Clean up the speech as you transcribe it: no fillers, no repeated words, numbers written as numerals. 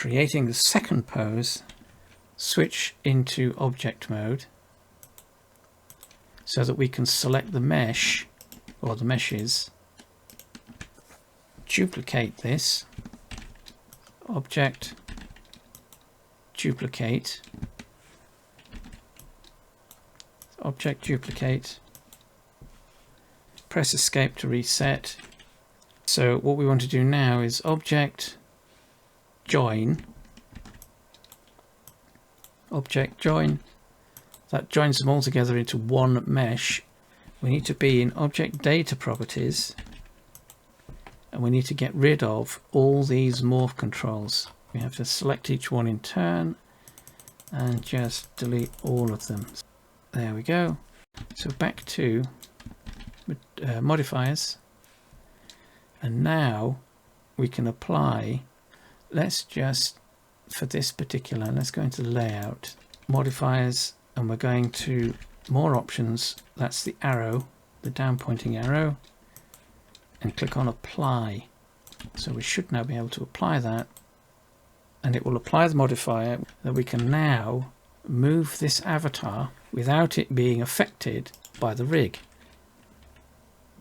creating the second pose, switch into object mode so that we can select the mesh or the meshes, duplicate this, object, duplicate, object, duplicate, press escape to reset. So what we want to do now is object, join, object, join. That joins them all together into one mesh. We need to be in object data properties, and we need to get rid of all these morph controls. We have to select each one in turn and just delete all of them. There we go. So back to modifiers, and now we can apply, let's just, for this particular, let's go into layout, modifiers, and we're going to more options. That's the arrow, the down pointing arrow, and click on apply. So we should now be able to apply that, and it will apply the modifier that we can now move this avatar without it being affected by the rig.